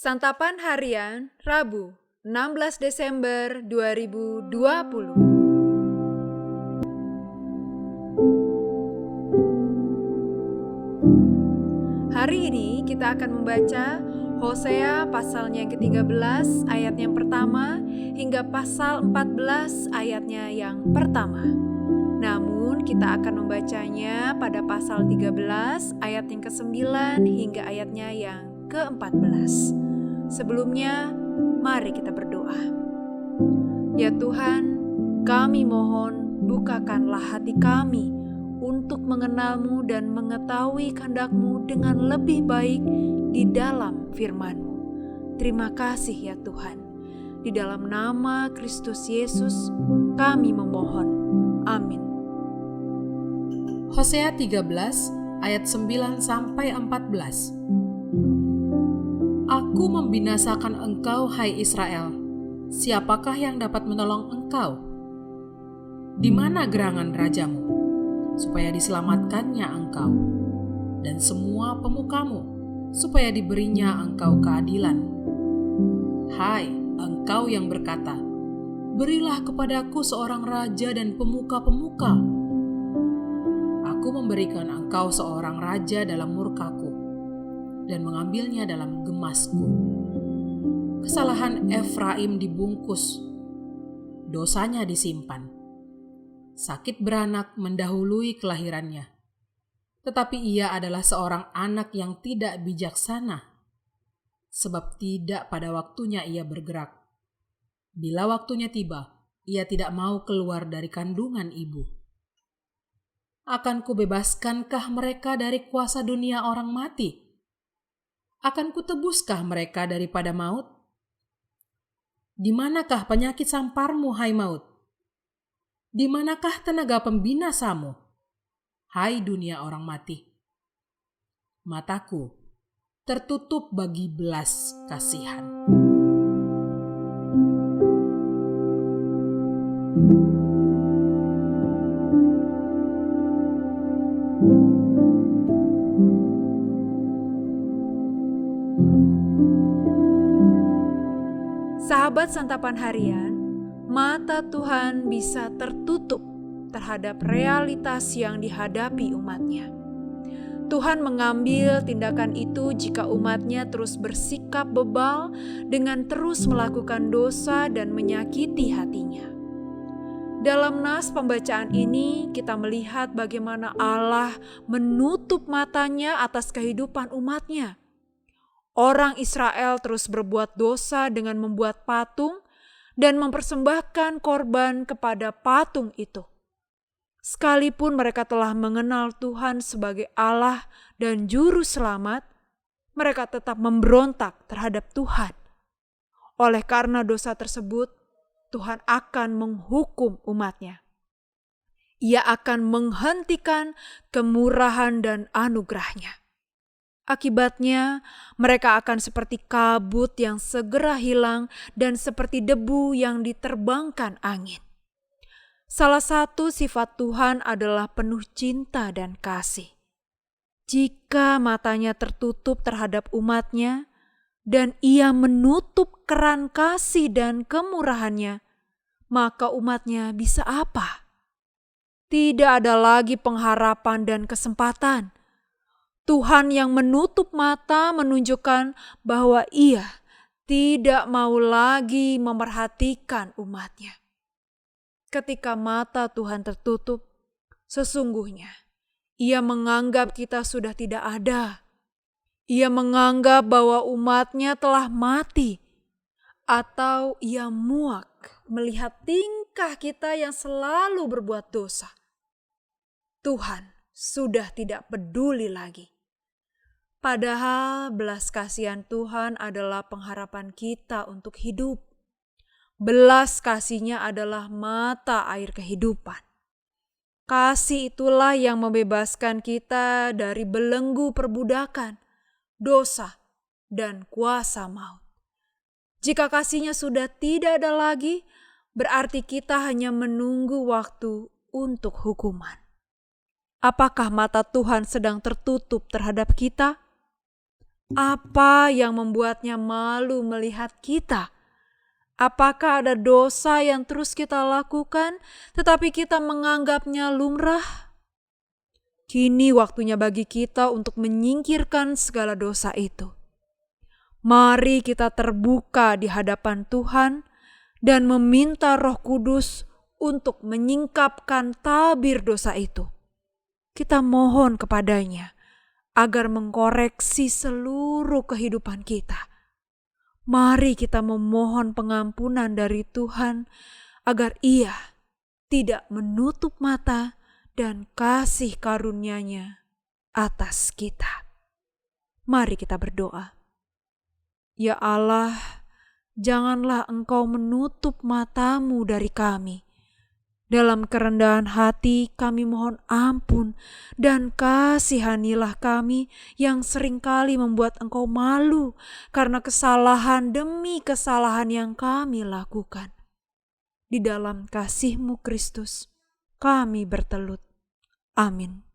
Santapan Harian Rabu 16 Desember 2020. Hari ini kita akan membaca Hosea pasalnya yang ke-13 ayatnya yang pertama hingga pasal 14 ayatnya yang pertama. Namun kita akan membacanya pada pasal 13 ayat yang ke-9 hingga ayatnya yang ke-14. Sebelumnya, mari kita berdoa. Ya Tuhan, kami mohon bukakanlah hati kami untuk mengenal-Mu dan mengetahui kehendak-Mu dengan lebih baik di dalam firman-Mu. Terima kasih ya Tuhan. Di dalam nama Kristus Yesus kami memohon. Amin. Hosea 13 ayat 9-14. Aku membinasakan engkau, hai Israel. Siapakah yang dapat menolong engkau? Di mana gerangan rajamu, supaya diselamatkannya engkau, dan semua pemukamu, supaya diberinya engkau keadilan? Hai, engkau yang berkata, berilah kepadaku seorang raja dan pemuka-pemuka. Aku memberikan engkau seorang raja dalam murkaku, dan mengambilnya dalam gemasku. Kesalahan Efraim dibungkus, dosanya disimpan. Sakit beranak mendahului kelahirannya, tetapi ia adalah seorang anak yang tidak bijaksana, sebab tidak pada waktunya ia bergerak. Bila waktunya tiba, ia tidak mau keluar dari kandungan ibu. Akan kubebaskankah mereka dari kuasa dunia orang mati? Akan kutebuskah mereka daripada maut? Di manakah penyakit samparmu, hai maut? Di manakah tenaga pembinasamu, hai dunia orang mati? Mataku tertutup bagi belas kasihan. Sahabat Santapan Harian, mata Tuhan bisa tertutup terhadap realitas yang dihadapi umatnya. Tuhan mengambil tindakan itu jika umatnya terus bersikap bebal dengan terus melakukan dosa dan menyakiti hatinya. Dalam nas pembacaan ini kita melihat bagaimana Allah menutup matanya atas kehidupan umatnya. Orang Israel terus berbuat dosa dengan membuat patung dan mempersembahkan korban kepada patung itu. Sekalipun mereka telah mengenal Tuhan sebagai Allah dan Juru Selamat, mereka tetap memberontak terhadap Tuhan. Oleh karena dosa tersebut, Tuhan akan menghukum umatnya. Ia akan menghentikan kemurahan dan anugerahnya. Akibatnya, mereka akan seperti kabut yang segera hilang dan seperti debu yang diterbangkan angin. Salah satu sifat Tuhan adalah penuh cinta dan kasih. Jika matanya tertutup terhadap umatnya dan ia menutup keran kasih dan kemurahannya, maka umatnya bisa apa? Tidak ada lagi pengharapan dan kesempatan. Tuhan yang menutup mata menunjukkan bahwa Ia tidak mau lagi memerhatikan umatnya. Ketika mata Tuhan tertutup, sesungguhnya Ia menganggap kita sudah tidak ada. Ia menganggap bahwa umatnya telah mati, atau Ia muak melihat tingkah kita yang selalu berbuat dosa. Tuhan sudah tidak peduli lagi. Padahal belas kasihan Tuhan adalah pengharapan kita untuk hidup. Belas kasih-Nya adalah mata air kehidupan. Kasih itulah yang membebaskan kita dari belenggu perbudakan, dosa, dan kuasa maut. Jika kasih-Nya sudah tidak ada lagi, berarti kita hanya menunggu waktu untuk hukuman. Apakah mata Tuhan sedang tertutup terhadap kita? Apa yang membuatnya malu melihat kita? Apakah ada dosa yang terus kita lakukan, tetapi kita menganggapnya lumrah? Kini waktunya bagi kita untuk menyingkirkan segala dosa itu. Mari kita terbuka di hadapan Tuhan dan meminta Roh Kudus untuk menyingkapkan tabir dosa itu. Kita mohon kepadanya agar mengkoreksi seluruh kehidupan kita. Mari kita memohon pengampunan dari Tuhan agar Ia tidak menutup mata dan kasih karunia-Nya atas kita. Mari kita berdoa. Ya Allah, janganlah Engkau menutup mata-Mu dari kami. Dalam kerendahan hati kami mohon ampun dan kasihanilah kami yang seringkali membuat Engkau malu karena kesalahan demi kesalahan yang kami lakukan. Di dalam kasih-Mu Kristus kami bertelut. Amin.